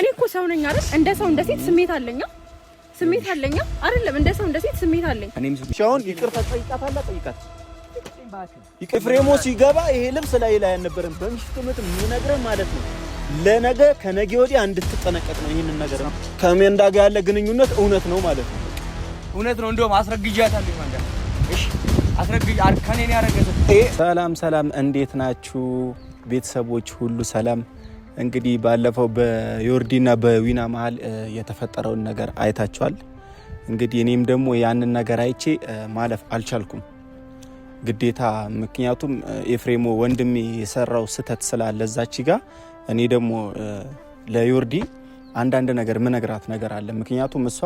እኔ እኮ ሰው ነኝ አይደል? እንደ ሰው እንደ ሴት ስሜት አለኝ አይደለም? እንደ ሰው እንደ ሴት ስሜት አለኝ። እኔም ሻውን ይቅርታ ጠይቃት። ኤፍሬሞ ሲገባ ይሄ ልብስ ላይ አልነበረም። በምሽቱ ምት የሚነግረን ማለት ነው ለነገ ከነገ ወዲያ እንድትጠነቀቅ ነው። ይሄንን ነገር ነው ከሜንዳ ጋር ያለ ግንኙነት እውነት ነው ማለት ነው። እውነት ነው። እንደውም አስረግጃታለሁ ማንዳ። እሺ አስረግጅ አርከኔን ያረገዘ። ሰላም እንዴት ናችሁ ቤተሰቦች ሁሉ ሰላም? እንግዲህ ባለፈው በዮርዲና በዊና መሃል የተፈጠረውን ነገር አይታችኋል። እንግዲህ እኔም ደግሞ ያንን ነገር አይቼ ማለፍ አልቻልኩም ግዴታ። ምክንያቱም ኤፍሬሞ ወንድሜ የሰራው ስተት ስላለ እዛች ጋር እኔ ደግሞ ለዮርዲ አንዳንድ ነገር ምነግራት ነገር አለ። ምክንያቱም እሷ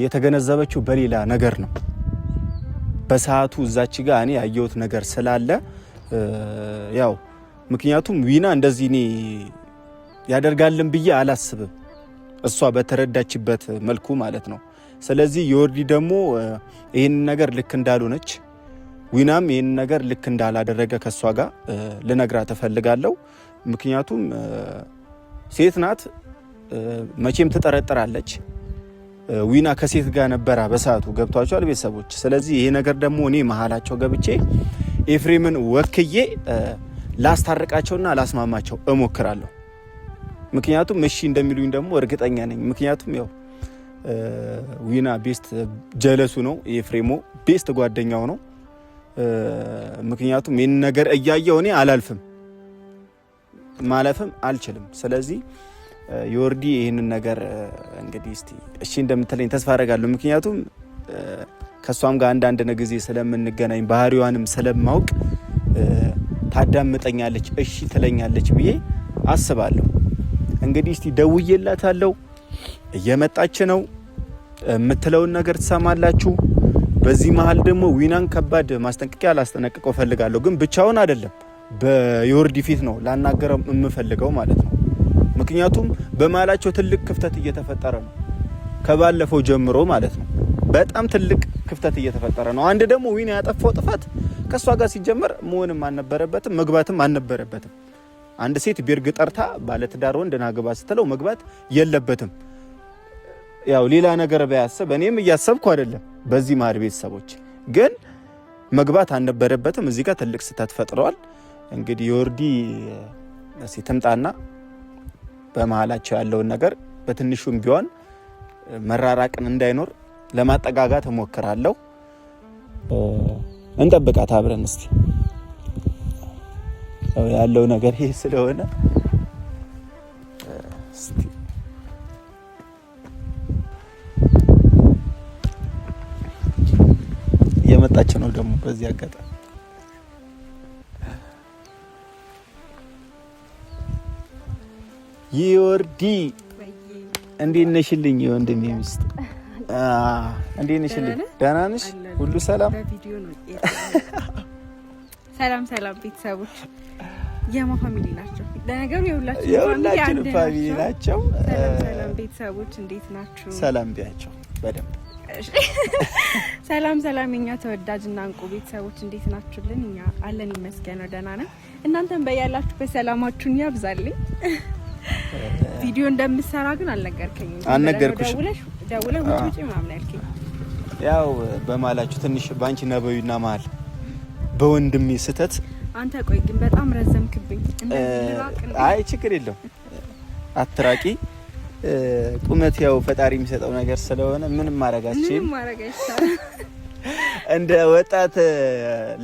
የተገነዘበችው በሌላ ነገር ነው። በሰዓቱ እዛች ጋር እኔ ያየሁት ነገር ስላለ ያው ምክንያቱም ዊና እንደዚህ እኔ ያደርጋልን ብዬ አላስብም፣ እሷ በተረዳችበት መልኩ ማለት ነው። ስለዚህ ዮርዲ ደግሞ ይህን ነገር ልክ እንዳልሆነች ዊናም ይህን ነገር ልክ እንዳላደረገ ከሷ ጋር ልነግራት እፈልጋለሁ። ምክንያቱም ሴት ናት፣ መቼም ትጠረጥራለች። ዊና ከሴት ጋር ነበራ በሰዓቱ ገብቷቸዋል ቤተሰቦች። ስለዚህ ይሄ ነገር ደግሞ እኔ መሀላቸው ገብቼ ኤፍሬምን ወክዬ ላስታርቃቸውና ላስማማቸው እሞክራለሁ። ምክንያቱም እሺ እንደሚሉኝ ደግሞ እርግጠኛ ነኝ። ምክንያቱም ያው ዊና ቤስት ጀለሱ ነው፣ ኤፍሬሞ ቤስት ጓደኛው ነው። ምክንያቱም ይህን ነገር እያየው እኔ አላልፍም፣ ማለፍም አልችልም። ስለዚህ ዮርዲ ይህንን ነገር እንግዲህ እስቲ እሺ እንደምትለኝ ተስፋ አደርጋለሁ። ምክንያቱም ከሷም ጋር አንዳንድ ጊዜ ስለምንገናኝ ባህሪዋንም ስለማውቅ ታዳምጠኛለች፣ እሺ ትለኛለች ብዬ አስባለሁ። እንግዲህ እስቲ ደውዬላታለሁ፣ እየመጣች ነው፣ የምትለውን ነገር ትሰማላችሁ። በዚህ መሃል ደግሞ ዊናን ከባድ ማስጠንቀቂያ ላስጠነቅቀው ፈልጋለሁ፣ ግን ብቻውን አይደለም፣ በዮርዲ ፊት ነው ላናገረው የምፈልገው ማለት ነው። ምክንያቱም በመሃላቸው ትልቅ ክፍተት እየተፈጠረ ነው፣ ከባለፈው ጀምሮ ማለት ነው። በጣም ትልቅ ክፍተት እየተፈጠረ ነው። አንድ ደግሞ ዊና ያጠፋው ጥፋት ከሷ ጋር ሲጀመር መሆንም አልነበረበትም፣ መግባትም አልነበረበትም። አንድ ሴት ቢርግ ጠርታ ባለትዳር ወንድ ናግባ ስትለው መግባት የለበትም። ያው ሌላ ነገር ባያስብ እኔም እያሰብኩ አይደለም። በዚህ ማር ቤተሰቦች ግን መግባት አልነበረበትም። እዚህ ጋር ትልቅ ስህተት ፈጥረዋል። እንግዲህ ዮርዲ ትምጣና በመሃላቸው ያለውን ነገር በትንሹም ቢሆን መራራቅን እንዳይኖር ለማጠጋጋት እሞክራለሁ። እንጠብቃት አብረን እስቲ። ያለው ነገር ይሄ ስለሆነ እስቲ እየመጣች ነው ደግሞ በዚህ አጋጣሚ ዮርዲ እንዴት ነሽልኝ? ወንድሜ ሚስት እንዴት ነሽልኝ? ደህና ነሽ? ሁሉ ሰላም? ሰላም ቤተሰቦች የማ ፋሚሊ ናቸው። ለነገሩ የሁላችን ፋሚሊ ናቸው። ሰላም ቤተሰቦች እንዴት ናችሁ? ሰላም ቢያቸው በደንብ ሰላም የኛ ተወዳጅና እንቁ ቤተሰቦች እንዴት ናችሁልን? እኛ አለን ይመስገን ደህና ነን። እናንተም በያላችሁ በሰላማችሁን ያብዛልኝ። ቪዲዮ እንደምሰራ ግን አልነገርከኝም። ደውለህ ውጪ ምናምን ያልከኝ ያው በማላችሁ ትንሽ ባንቺ ነበዩና መሀል በወንድሜ ስተት አንተ ቆይ ግን በጣም ረዘምክብኝ። አይ ችግር የለም አትራቂ። ቁመት ያው ፈጣሪ የሚሰጠው ነገር ስለሆነ ምንም ማረጋችን እንደ ወጣት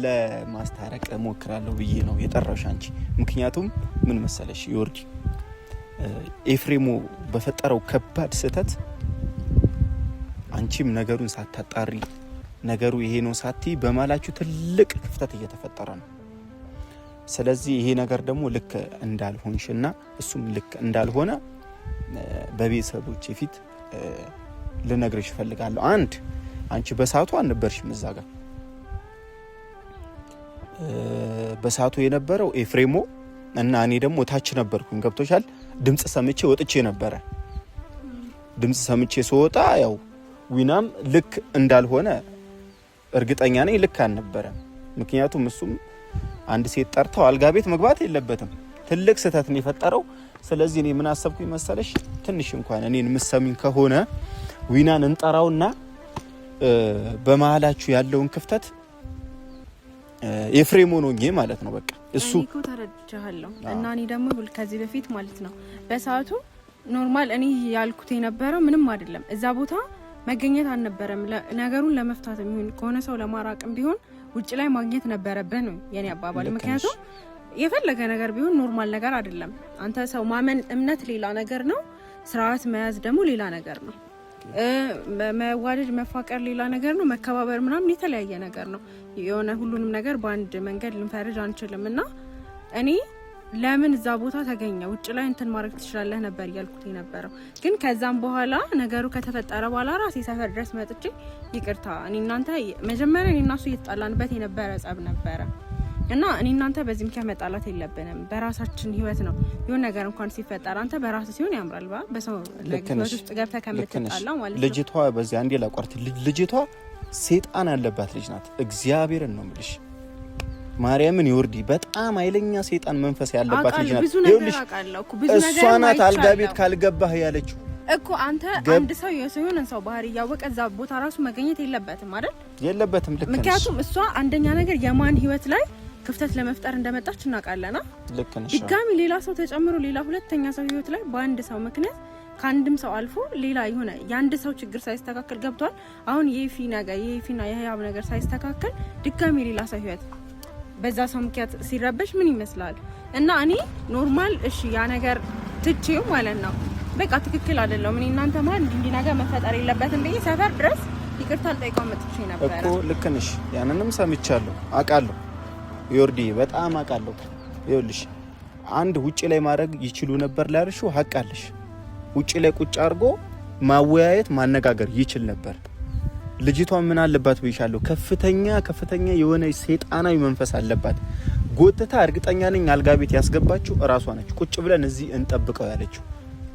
ለማስታረቅ ሞክራለሁ ብዬ ነው የጠራሽ አንቺ። ምክንያቱም ምን መሰለሽ ዮርዲ ኤፍሬሞ በፈጠረው ከባድ ስተት አንቺም ነገሩን ሳታጣሪ ነገሩ ይሄ ነው ሳቲ በማላችሁ ትልቅ ክፍተት እየተፈጠረ ነው። ስለዚህ ይሄ ነገር ደግሞ ልክ እንዳልሆንሽና እሱም ልክ እንዳልሆነ በቤተሰቦቼ ፊት ልነግርሽ እፈልጋለሁ። አንድ አንቺ በሰዓቱ አልነበርሽም እዛ ጋር። በሰዓቱ የነበረው ኤፍሬሞ እና እኔ ደግሞ ታች ነበርኩኝ። ገብቶሻል? ድምጽ ሰምቼ ወጥቼ ነበረ። ድምጽ ሰምቼ ስወጣ ያው ዊናም ልክ እንዳልሆነ እርግጠኛ ነኝ፣ ልክ አልነበረም። ምክንያቱም እሱም አንድ ሴት ጠርተው አልጋ ቤት መግባት የለበትም። ትልቅ ስህተት ነው የፈጠረው። ስለዚህ እኔ ምን አሰብኩኝ መሰለሽ ትንሽ እንኳን እኔን ምሰሚኝ ከሆነ ዊናን እንጠራውና በመሃላችሁ ያለውን ክፍተት ኤፍሬም ሆኖኝ ማለት ነው። በቃ እሱ እኮ ተረድቻለሁ እና እኔ ደግሞ ከዚህ በፊት ማለት ነው በሰዓቱ ኖርማል እኔ ያልኩት የነበረው ምንም አይደለም። እዛ ቦታ መገኘት አልነበረም። ነገሩን ለመፍታት የሚሆን ከሆነ ሰው ለማራቅም ቢሆን ውጭ ላይ ማግኘት ነበረብን ነው የኔ አባባል። ምክንያቱም የፈለገ ነገር ቢሆን ኖርማል ነገር አይደለም። አንተ ሰው ማመን እምነት ሌላ ነገር ነው፣ ስርዓት መያዝ ደግሞ ሌላ ነገር ነው። መዋደድ መፋቀር ሌላ ነገር ነው፣ መከባበር ምናምን የተለያየ ነገር ነው። የሆነ ሁሉንም ነገር በአንድ መንገድ ልንፈርጅ አንችልም እና እኔ ለምን እዛ ቦታ ተገኘ ውጭ ላይ እንትን ማድረግ ትችላለህ ነበር ያልኩት የነበረው። ግን ከዛም በኋላ ነገሩ ከተፈጠረ በኋላ ራሴ ሰፈር ድረስ መጥቼ ይቅርታ እኔ እናንተ መጀመሪያ እኔ እና እሱ እየተጣላንበት የነበረ ጸብ ነበረ እና እኔ እናንተ በዚህ ምክንያት መጣላት የለብንም። በራሳችን ህይወት ነው የሆነ ነገር እንኳን ሲፈጠር አንተ በራስ ሲሆን ያምራል በሰው ህይወት ውስጥ ገብተህ ከምትጣላው ማለት ነው። ልጅቷ በዚህ አንዴ ላቋርጥ፣ ልጅቷ ሴጣን ያለባት ልጅ ናት። እግዚአብሔርን ነው የምልሽ ማርያምን ይወርዲ በጣም ኃይለኛ ሴጣን መንፈስ ያለባት ልጅ ናት። ይኸውልሽ እሷ ናት አልጋ ቤት ካልገባህ ያለችው እኮ አንተ አንድ ሰው የሰውን ሰው ባህሪ ያወቀ እዛ ቦታ ራሱ መገኘት የለበትም አይደል? የለበትም። ልክ ነሽ። ምክንያቱም እሷ አንደኛ ነገር የማን ህይወት ላይ ክፍተት ለመፍጠር እንደመጣች እናውቃለና ልክ ነሽ። ድጋሚ ሌላ ሰው ተጨምሮ ሌላ ሁለተኛ ሰው ህይወት ላይ በአንድ ሰው ምክንያት ከአንድም ሰው አልፎ ሌላ የሆነ የአንድ ሰው ችግር ሳይስተካከል ገብቷል። አሁን የፊና የህያብ ነገር ሳይስተካከል ድጋሚ ሌላ ሰው ህይወት በዛ ሰው ምክንያት ሲረበሽ ምን ይመስላል? እና እኔ ኖርማል እሺ ያ ነገር ትቼው ማለት ነው በቃ ትክክል አይደለም እኔ እናንተ ማለት እንዲህ ነገር መፈጠር የለበትም ብዬ ሰፈር ድረስ ይቅርታ ልጠይቀው መጥቼ ነበር እኮ። ልክ ነሽ። ያንንም ሰምቻለሁ፣ አውቃለሁ ዮርዲ በጣም አውቃለሁ። ይኸውልሽ አንድ ውጪ ላይ ማድረግ ይችሉ ነበር ላልሽው ሀቅ አለሽ። ውጪ ላይ ቁጭ አድርጎ ማወያየት ማነጋገር ይችል ነበር። ልጅቷ ምን አለባት ብይሻለሁ? ከፍተኛ የሆነ ሰይጣናዊ መንፈስ አለባት። ጎትታ እርግጠኛ ነኝ አልጋ ቤት ያስገባችው እራሷ ነች። ቁጭ ብለን እዚህ እንጠብቀው ያለችው።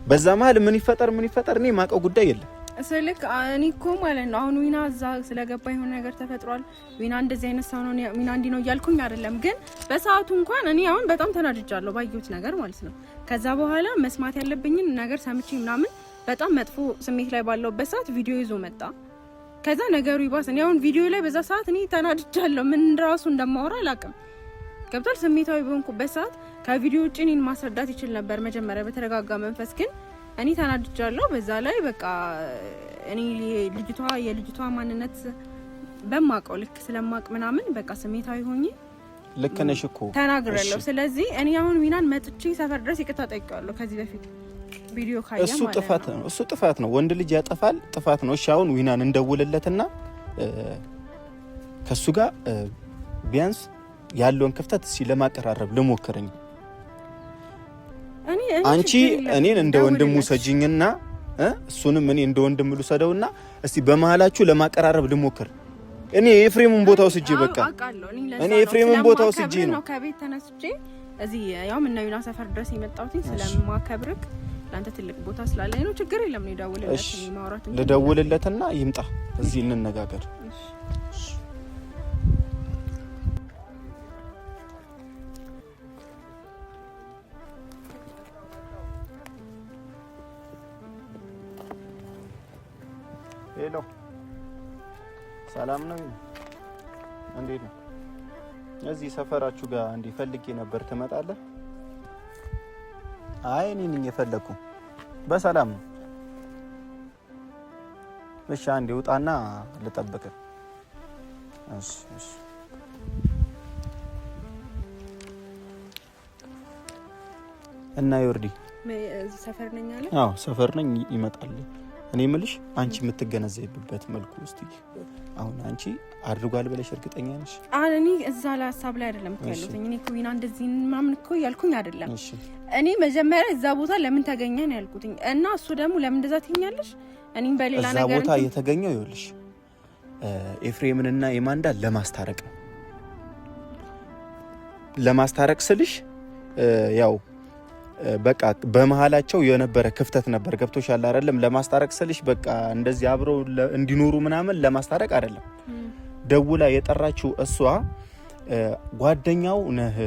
በዛ መሀል ምን ይፈጠር እኔ ማቀው ጉዳይ የለም። ስለክ እኔ እኮ ማለት ነው አሁን ዊና እዛ ስለገባ የሆነ ነገር ተፈጥሯል። ዊና እንደዚህ አይነት ሰው ነው ዊና እንዲ ነው እያልኩኝ አይደለም። ግን በሰዓቱ እንኳን እኔ አሁን በጣም ተናድጃለሁ ባየሁት ነገር ማለት ነው። ከዛ በኋላ መስማት ያለብኝን ነገር ሰምቼ ምናምን በጣም መጥፎ ስሜት ላይ ባለውበት ሰዓት ቪዲዮ ይዞ መጣ። ከዛ ነገሩ ይባስ። እኔ አሁን ቪዲዮ ላይ በዛ ሰዓት እኔ ተናድጃለሁ። ምን ራሱ እንደማወራ አላውቅም። ገብቷል። ስሜታዊ በሆንኩበት ሰዓት ከቪዲዮ ውጪ እኔን ማስረዳት ይችል ነበር መጀመሪያ በተረጋጋ መንፈስ። ግን እኔ ተናድጃለሁ። በዛ ላይ በቃ እኔ የልጅቷ ማንነት በማውቀው ልክ ስለማውቅ ምናምን በቃ ስሜታዊ ሆኜ ልክ ነሽ እኮ ተናግሬያለሁ። ስለዚህ እኔ አሁን ዊናን መጥቼ ሰፈር ድረስ ይቅርታ ጠይቄዋለሁ ከዚህ በፊት ቪዲዮ ካያ ማለት ነው። እሱ ጥፋት ነው። ወንድ ልጅ ያጠፋል፣ ጥፋት ነው። እሺ አሁን ዊናን እንደውልለትና ከሱ ጋር ቢያንስ ያለውን ክፍተት እሺ ለማቀራረብ ልሞክርኝ። አንቺ እኔን እንደ ወንድሙ ሰጂኝና እሱንም እኔ እንደ ወንድም ልሰደውና እስቲ በመሃላችሁ ለማቀራረብ ልሞክር። እኔ የኤፍሬምን ቦታው ስጄ በቃ እኔ የኤፍሬምን ቦታው ስጄ ነው ከቤት ተነስቼ እዚህ ያው ምን ነው ሰፈር ድረስ የመጣሁት ስለማከብርክ ለአንተ ትልቅ ቦታ ስላለኝ ነው። ችግር የለም። ልደውልለትና ይምጣ እዚህ እንነጋገር። ሄሎ ሰላም ነው? እንዴት ነው? እዚህ ሰፈራችሁ ጋር እንዴ ፈልጌ ነበር፣ ትመጣለህ? አይ እኔ ነኝ የፈለኩ። በሰላም ነው? እሺ አንዴ ውጣና ልጠብቅ። እሺ እሺ። እና ዮርዲ ሰፈር ነኝ አለ? አዎ ሰፈር ነኝ። ይመጣል። እኔ የምልሽ አንቺ የምትገነዘብበት መልኩ እስቲ አሁን አንቺ አድርጓል ብለሽ እርግጠኛ ነሽ? እኔ እዛ ላይ ሀሳብ ላይ አይደለም ያለሁት። እኔ እኮ ዊና እንደዚህ ምናምን እኮ ያልኩኝ አይደለም። እኔ መጀመሪያ እዛ ቦታ ለምን ተገኘ ነው ያልኩት እና እሱ ደግሞ ለምን እንደዛ ትኛለሽ? እኔም በሌላ ነገር እዛ ቦታ የተገኘው ይኸውልሽ ኤፍሬምንና የማንዳ ለማስታረቅ ነው። ለማስታረቅ ስልሽ ያው በቃ በመሃላቸው የነበረ ክፍተት ነበር። ገብቶሻል አይደለም? ለማስታረቅ ስልሽ በቃ እንደዚህ አብረው እንዲኖሩ ምናምን ለማስታረቅ አይደለም። ደውላ የጠራችው እሷ ጓደኛው ነህ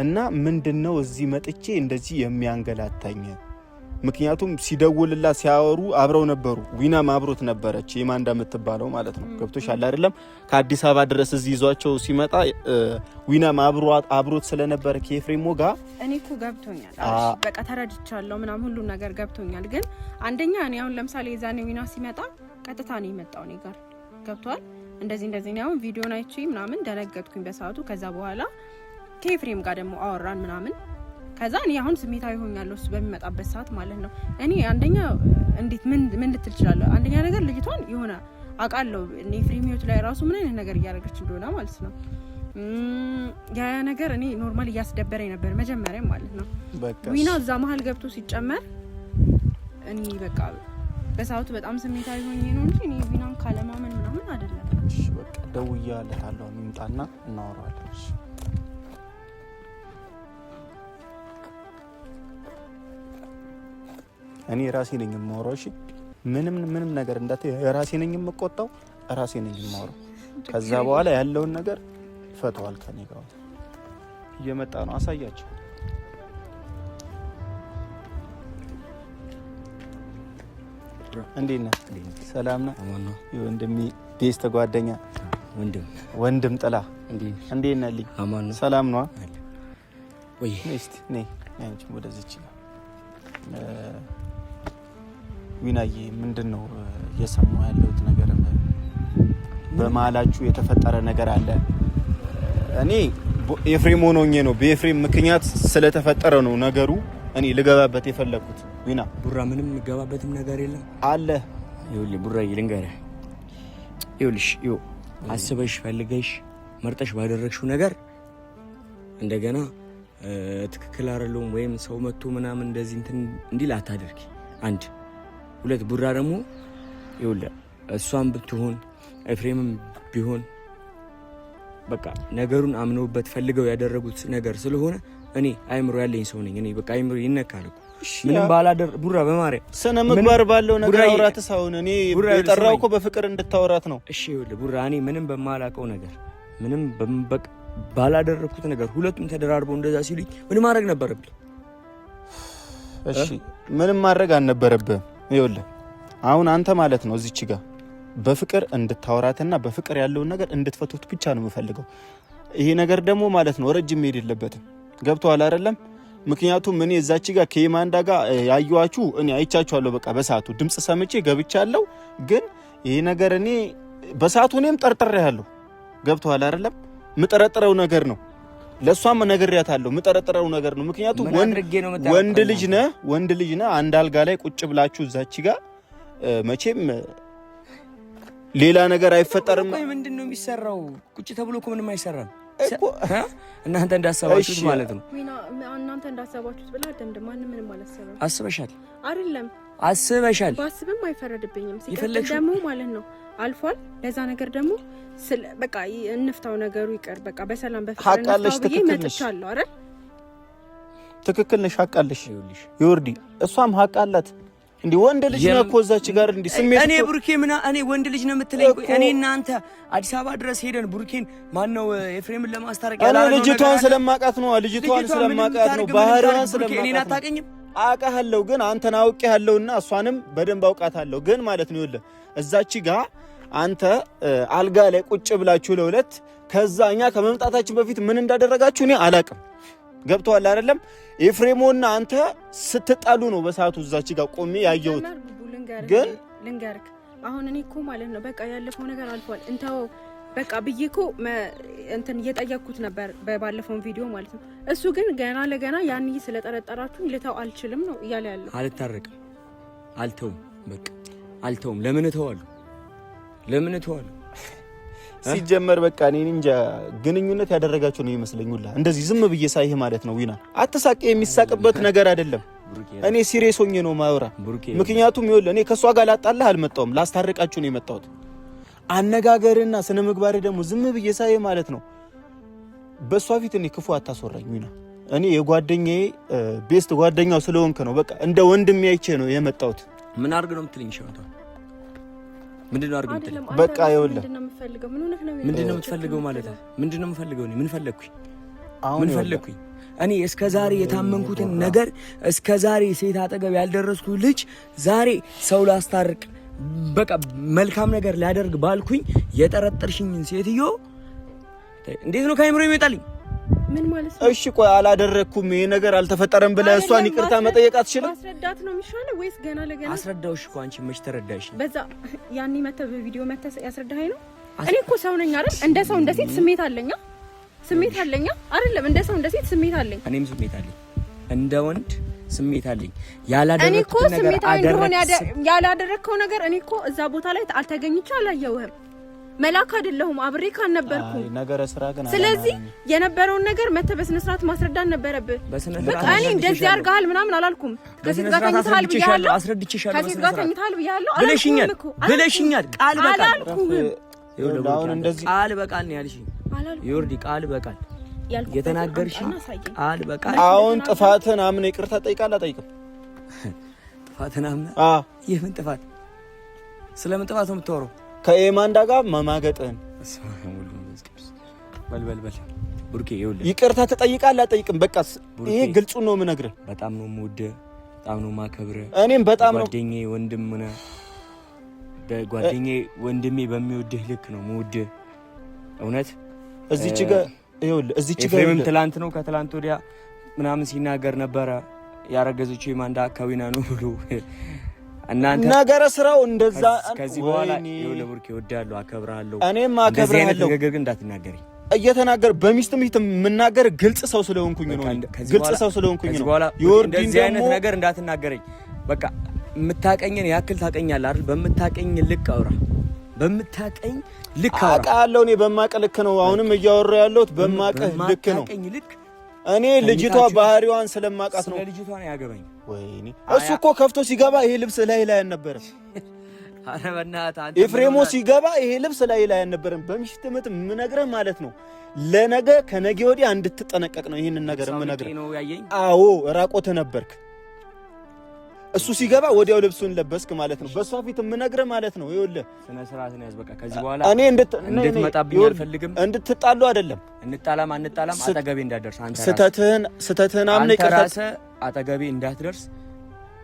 እና ምንድነው እዚህ መጥቼ እንደዚህ የሚያንገላታኝ? ምክንያቱም ሲደውልላት ሲያወሩ አብረው ነበሩ። ዊናም አብሮት ነበረች የማንዳ የምትባለው ማለት ነው። ገብቶሻል አይደለም? ከአዲስ አበባ ድረስ እዚህ ይዟቸው ሲመጣ ዊናም አብሮት ስለነበረ ከኤፍሬም ጋር እኔ እኮ ገብቶኛል። በቃ ተረድቻለሁ ምናምን ሁሉ ነገር ገብቶኛል። ግን አንደኛ እኔ አሁን ለምሳሌ የዛኔ ዊና ሲመጣ ቀጥታ ነው የመጣው እኔ ጋር ገብቷል። እንደዚህ ነው ቪዲዮን አይቼ ምናምን ደነገጥኩኝ በሰዓቱ። ከዛ በኋላ ከኤፍሬም ጋር ደግሞ አወራን ምናምን። ከዛ እኔ አሁን ስሜታዊ ሆኛለሁ እሱ በሚመጣበት ሰዓት ማለት ነው። እኔ አንደኛ እንዴት ምን ልትል ይችላል? አንደኛ ነገር ልጅቷን የሆነ አውቃለሁ እኔ ኤፍሬም ህይወት ላይ ራሱ ምን አይነት ነገር እያደረገች እንደሆነ ማለት ነው። ያ ነገር እኔ ኖርማል እያስደበረኝ ነበር መጀመሪያ ማለት ነው። ዊና እዛ መሀል ገብቶ ሲጨመር እኔ በቃ በሰዓቱ በጣም ስሜታዊ ሆኜ ነው እንጂ እኔ ዊናን ካለማመን ምናምን አይደለም። እሺ በቃ ደውዬለታለሁ እንምጣና እናወራለን። እሺ እኔ ራሴ ነኝ የማወራው። እሺ ምንም ነገር እንዳትይ፣ ራሴ ነኝ የምቆጣው፣ ራሴ ነኝ የማወራው። ከዛ በኋላ ያለውን ነገር ፈተዋል። ከኔ ጋር እየመጣ ነው፣ አሳያቸው። እንዴት ነህ? ሰላም ነህ? ወንድሜ ቤስት ጓደኛ ወንድም ጥላ እንዴት ነህ? ልኝ ሰላም ነው ወይ? እስቲ ነይ አንቺ ወደዚች ነው። ዊናዬ ምንድነው እየሰማሁ ያለሁት ነገር? በመሀላችሁ የተፈጠረ ነገር አለ? እኔ ኤፍሬም ሆኖኝ ነው፣ በኤፍሬም ምክንያት ስለተፈጠረ ነው ነገሩ እኔ ልገባበት የፈለኩት። ዊና ቡራ ምንም ልገባበትም ነገር የለም አለ። ይኸውልህ ቡራ ልንገርህ፣ ይኸውልሽ አስበሽ ፈልገሽ መርጠሽ ባደረግሽው ነገር እንደገና ትክክል አይደለም ወይም ሰው መጥቶ ምናምን እንደዚህ እንዲል አታድርጊ። አንድ ሁለት ቡራ ደግሞ ይኸውልህ እሷም ብትሆን ኤፍሬምም ቢሆን በቃ ነገሩን አምነውበት ፈልገው ያደረጉት ነገር ስለሆነ እኔ አይምሮ ያለኝ ሰው ነኝ። እኔ በቃ አይምሮ ይነካል እኮ ምንም ባላደር ቡራ በማርያም ስነ ምግባር ባለው ነገር አውራት ሳይሆን እኔ የጠራው እኮ በፍቅር እንድታወራት ነው። እሺ ይኸውልህ ቡራ እኔ ምንም በማላውቀው ነገር ምንም በቃ ባላደረኩት ነገር ሁለቱም ተደራርበው እንደዛ ሲሉኝ ምን ማድረግ ነበረብኝ? እሺ ምንም ማድረግ አልነበረብህም። ይኸውልህ አሁን አንተ ማለት ነው እዚች ጋር በፍቅር እንድታወራትና በፍቅር ያለውን ነገር እንድትፈቱት ብቻ ነው የምፈልገው። ይሄ ነገር ደግሞ ማለት ነው ረጅም መሄድ የለበትም። ገብቶሃል አይደለም? ምክንያቱም እኔ እዛች ጋር ከማንዳ ጋር ያዩዋችሁ እኔ አይቻችኋለሁ። በቃ በሰዓቱ ድምጽ ሰምቼ ገብቻለሁ። ግን ይሄ ነገር እኔ በሰዓቱ እኔም ጠርጥሬያለሁ። ገብቶሃል አይደለም? ምጠረጥረው ነገር ነው። ለሷም ነግሬያታለሁ። ምጠረጥረው ነገር ነው። ምክንያቱም ወንድ ልጅ ነህ አንድ አልጋ ላይ ቁጭ ብላችሁ እዛች ጋር መቼም ሌላ ነገር አይፈጠርም። ቆይ ምንድነው የሚሰራው? ቁጭ ተብሎ እኮ ምንም አይሰራም እኮ እናንተ እንዳሰባችሁት ማለት ነው። እናንተ እንዳሰባችሁት ብላ እንደማን ምንም አላሰበም። አስበሻል አይደለም? አስበሻል። ባስብም አይፈረድብኝም። ሲቀጥል ደግሞ ማለት ነው አልፏል። ለዛ ነገር ደግሞ በቃ እንፍታው፣ ነገሩ ይቀር፣ በቃ በሰላም በፍቅር እንፍታው ብዬ መጥቻለሁ አይደል? ትክክል ነሽ፣ ሐቃለሽ ይወርዲ። እሷም ሐቅ አላት። እንዴ ወንድ ልጅ ነው እኮ እዛች ጋር እንዴ ስሜት እኔ ቡርኬ እኔ ወንድ ልጅ ነው የምትለኝ? እኔ እናንተ አዲስ አበባ ድረስ ሄደን ቡርኬን ማን ነው ኤፍሬምን ለማስታረቅ ያላለው? ልጅቷን ስለማቃት ነው ባህሪዋን ስለማቃት ነው። እኔን አታውቅኝም? አውቃለሁ፣ ግን አንተን አውቄያለሁና እሷንም በደንብ አውቃታለሁ። ግን ማለት ነው ይኸውልህ እዛች ጋር አንተ አልጋ ላይ ቁጭ ብላችሁ ለሁለት ከዛ እኛ ከመምጣታችን በፊት ምን እንዳደረጋችሁ እኔ አላውቅም። ገብቶሃል አይደለም? ኤፍሬሞና አንተ ስትጣሉ ነው በሰዓቱ እዛች ጋር ቆሜ ያየሁት። ግን ልንገርክ አሁን እኔ እኮ ማለት ነው በቃ ያለፈው ነገር አልፏል እንተው በቃ ብዬ እኮ እየጠየቅኩት ነበር በባለፈው ቪዲዮ ማለት ነው። እሱ ግን ገና ለገና ያን ስለጠረጠራችሁ ልተው አልችልም ነው እያለ ያለው። አልታረቅም፣ አልተውም፣ በቃ አልተውም። ለምን እተዋለሁ? ሲጀመር በቃ እኔ እንጃ ግንኙነት ያደረጋችሁ ነው ይመስለኝ ሁላ እንደዚህ ዝም ብዬ ሳይህ ማለት ነው። ዊና አትሳቅ፣ የሚሳቅበት ነገር አይደለም። እኔ ሲሪየስ ሆኜ ነው ማውራ። ምክንያቱም ይኸውልህ እኔ ከሷ ጋር ላጣላህ አልመጣሁም፣ ላስታርቃችሁ ነው የመጣሁት። አነጋገርና ስነ ምግባር ደግሞ ዝም ብዬ ሳይህ ማለት ነው በሷ ፊት እኔ ክፉ አታስወራኝ ዊና። እኔ የጓደኛዬ ቤስት ጓደኛው ስለሆንክ ነው በቃ እንደ ወንድም ያይቼ ነው የመጣሁት። ምን አድርግ ነው የምትለኝ? ሸዋታ ምንድነው አድርግ የምትለኝ? በቃ ይኸውልህ ምንድነው የምትፈልገው ማለት ነው? ምንድነው የምፈልገው? እኔ ምን ፈለኩኝ? ምን ፈለኩኝ? እኔ እስከዛሬ የታመንኩትን ነገር እስከዛሬ ሴት አጠገብ ያልደረስኩ ልጅ ዛሬ ሰው ላስታርቅ በቃ መልካም ነገር ሊያደርግ ባልኩኝ የጠረጠርሽኝን ሴትዮ እንዴት ነው ካይምሮ ይመጣልኝ? ምን ማለት ነው? እሺ ቆይ አላደረኩም ይሄ ነገር አልተፈጠረም ብለህ እሷን ይቅርታ መጠየቅ አትችልም? ማስረዳት ነው የሚሻለው ወይስ ገና ለገና? አስረዳውሽ እኮ አንቺ መች ተረዳሽ? በዛ ያኔ መተህ በቪዲዮ መተህ ያስረዳኸኝ ነው። እኔ እኮ ሰው ነኝ አይደል? እንደ ሰው እንደ ሴት ስሜት አለኛ አይደለም? እንደ ሰው እንደ ሴት ስሜት አለኝ። እኔም ስሜት አለኝ፣ እንደ ወንድ ስሜት አለኝ። ያላደረኩት ነገር ያላደረከው ነገር እኔ እኮ እዛ ቦታ ላይ አልተገኝቼ አላየሁህም። መላክ አይደለሁም፣ አብሬ ካልነበርኩ ነገረ ስራ ግን ስለዚህ የነበረውን ነገር መተህ በስነ ስርዓት ማስረዳት ነበረብህ። በቃ እኔ እንደዚህ አድርገሃል ምናምን አላልኩም። ከሴት ጋር ተኝተሃል ብያለሁ፣ አስረድቼሻለሁ። ከሴት ጋር ተኝተሃል ብያለሁ ብለሽኛል። ቃል በቃል አሁን እንደዚህ ቃል በቃል ነው ያልሽኝ ዮርዲ፣ ቃል በቃል የተናገርሽኝ ቃል በቃል። አሁን ጥፋትን አምነ ይቅርታ ጠይቃለህ አጠይቅም? ጥፋትን አምነ? ይሄን ጥፋት ስለምን ጥፋት ነው የምታወራው? ከኤማንዳ ጋር መማገጥን በል ቡርኬ ይኸውልህ፣ ይቅርታ ትጠይቃለህ አጠይቅም? በቃ ይሄ ግልጹ ነው የምነግርህ። በጣም ነው የምወድህ፣ በጣም ነው የማከብርህ። እኔም በጣም ነው ጓደኛዬ፣ ወንድም ነህ። ጓደኛዬ ወንድሜ በሚወድህ ልክ ነው የምወድህ። እውነት እዚች ጋር ይኸውልህ፣ እዚች ጋር ኤፍሬምም ትላንት ነው ከትላንት ወዲያ ምናምን ሲናገር ነበረ ያረገዘችው ኤማንዳ አካዊና ነው ብሎ እናንተ ነገረ ስራው እንደዛ። ከዚህ በኋላ ይኸውልህ ቡርኬ እወድሃለሁ፣ አከብርሃለሁ። እኔም አከብርሃለሁ። ነገር ግን እንዳትናገሪ እየተናገር በሚስት ምት የምናገር ግልጽ ሰው ስለሆንኩኝ ነው። ግልጽ ሰው ስለሆንኩኝ ነው። ይወርድ እንደዚህ አይነት ነገር እንዳትናገረኝ። በቃ የምታቀኝን ያክል ታቀኛለህ አይደል? በምታቀኝ ልክ አውራ፣ በምታቀኝ ልክ አውራ። አውቃለሁ፣ እኔ በማቀ ልክ ነው። አሁንም እያወራ ያለሁት በማቀ ልክ ነው። እኔ ልጅቷ ባህሪዋን ስለማቃት ነው። ልጅቷ ነው ያገባኝ። ወይኔ እሱ እኮ ከፍቶ ሲገባ ይሄ ልብስ ላይ አልነበረም። አረ በእናትህ አንተ ኤፍሬሞ ሲገባ ይሄ ልብስ ላይ አልነበረም። በሚስት ምት ምነግርህ ማለት ነው። ለነገ ከነገ ወዲያ እንድትጠነቀቅ ነው ይሄንን ነገር ምነግርህ። አዎ ራቆትህ ነበርክ። እሱ ሲገባ ወዲያው ልብሱን ለበስክ ማለት ነው። በሷ ፊት ምነግርህ ማለት ነው። ይኸውልህ ስነ ስርዓትን ያዝ። በቃ ከዚህ በኋላ እኔ እንድትመጣብኝ አልፈልግም። እንድትጣሉ አይደለም። እንጣላም አጠገቤ እንዳትደርስ አንተ ስተትህን አምነህ ይቀርታስ አጠገቤ እንዳትደርስ።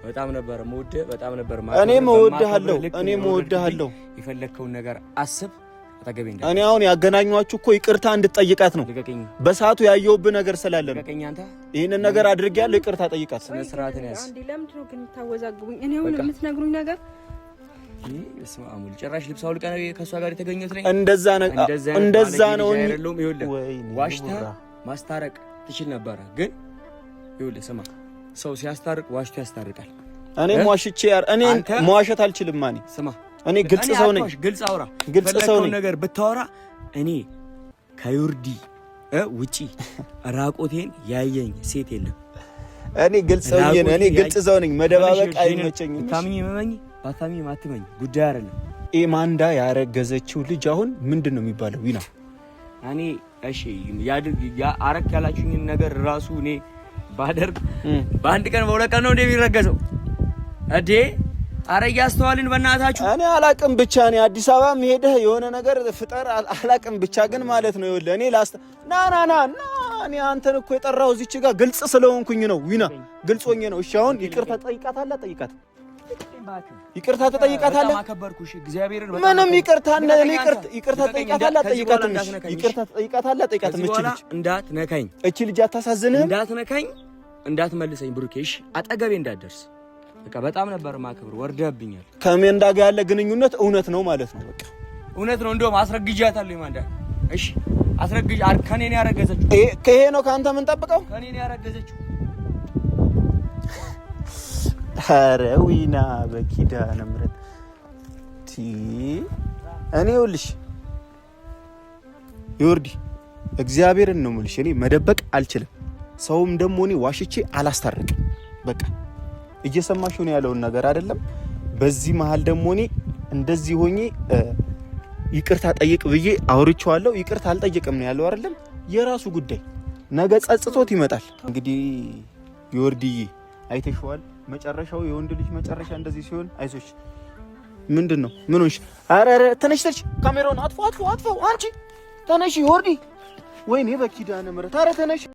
በጣም ነበር የምወድህ፣ በጣም ነበር ማለት እኔም እወድሃለሁ። የፈለከውን ነገር አስብ። አጠገቤ እንዳትደርስ። እኔ አሁን ያገናኟችሁ እኮ ይቅርታ እንድትጠይቃት ነው። በሰዓቱ ያየሁብህ ነገር ስላለ ነው። ይሄንን ነገር አድርጌያለሁ፣ ይቅርታ ጠይቃት። ስነ ስርዓትን ያዝ። አንዴ ለምንድን ነው ግን ታወዛግቡኝ? እኔ አሁን የምትነግሩኝ ነገር እስማ አሙል ጭራሽ ልብስ አውልቀህ ነው ከሷ ጋር የተገኘሁት ላይ እንደዛ ነው። ይኸውልህ ዋሽተህ ማስታረቅ ትችል ነበረ፣ ግን ይኸውልህ ስማ፣ ሰው ሲያስታርቅ ዋሽቶ ያስታርቃል። እኔ መዋሸት አልችልም። ማን ስማ፣ እኔ ግልጽ ሰው ነኝ። ግልጽ አውራ። ግልጽ ሰው ነኝ። ነገር ብታወራ እኔ ከዮርዲ ውጪ ራቆቴን ያየኝ ሴት የለም። እኔ ግልጽ ሰው ነኝ። መደባበቅ አይመቸኝም። ታምኚ መመኝ ባታምኚ ማትመኝ ጉዳይ አይደለም። ኤማንዳ ያረገዘችው ልጅ አሁን ምንድነው የሚባለው? ዊና እኔ እሺ አረክ ያላችሁኝ ነገር ራሱ እኔ ባደርግ በአንድ ቀን በሁለት ቀን ነው እንደሚረገዘው እዴ። አረ ያስተዋልን በእናታችሁ። እኔ አላቅም ብቻ እኔ አዲስ አበባ ሄደህ የሆነ ነገር ፍጠር አላቅም ብቻ ግን ማለት ነው። ይኸውልህ እኔ ና እኔ አንተን እኮ የጠራው እዚች ጋር ግልጽ ስለሆንኩኝ ነው። ዊና ግልጽ ሆኜ ነው። እሺ አሁን ይቅርታ ጠይቃታለህ? ይቅርታ ትጠይቃታለህ? ማከበርኩሽ እግዚአብሔርን በጣም ምንም ይቅርታ ጠይቃታለህ? ጠይቃትም ይቅርታ ጠይቃታለህ? ጠይቃትም እንዳትነካኝ። እቺ ልጅ አታሳዝንህም? እንዳትነካኝ፣ እንዳትመልሰኝ ብሩኬሽ፣ አጠገቤ እንዳትደርስ። በቃ በጣም ነበር ማከብር። ወርደብኛል። ከሜንዳ ጋር ያለ ግንኙነት እውነት ነው ማለት ነው። በቃ እውነት ነው። እንደውም አስረግጃታለሁ ማንዳ። እሺ አስረግጅ። ከኔ ነው ያረገዘችው። ከሄ ነው ካንተ ምን ጠብቀው? ከኔ ነው ያረገዘችው። ኧረ ዊና በኪዳነ ምሕረት እኔ ይኸውልሽ ዮርዲ እግዚአብሔርን ነው የምልሽ። እኔ መደበቅ አልችልም። ሰውም ደግሞ እኔ ዋሽቼ አላስታርቅም። በቃ እየሰማሽው ነው ያለውን ነገር አይደለም። በዚህ መሃል ደግሞ እኔ እንደዚህ ሆኜ ይቅርታ ጠይቅ ብዬ አውርቼዋለሁ። ይቅርታ አልጠየቅም ነው ያለው አይደለም። የራሱ ጉዳይ፣ ነገ ጸጽቶት ይመጣል። እንግዲህ ዮርዲዬ አይተሽዋል። መጨረሻው የወንድ ልጅ መጨረሻ እንደዚህ ሲሆን አይዞሽ። ምንድነው? ምን ሆንሽ? አረ ተነሽ፣ ካሜራውን አጥፎ አንቺ ተነሽ ዮርዲ። ወይኔ በኪዳነ ምሕረት አረ ተነሽ።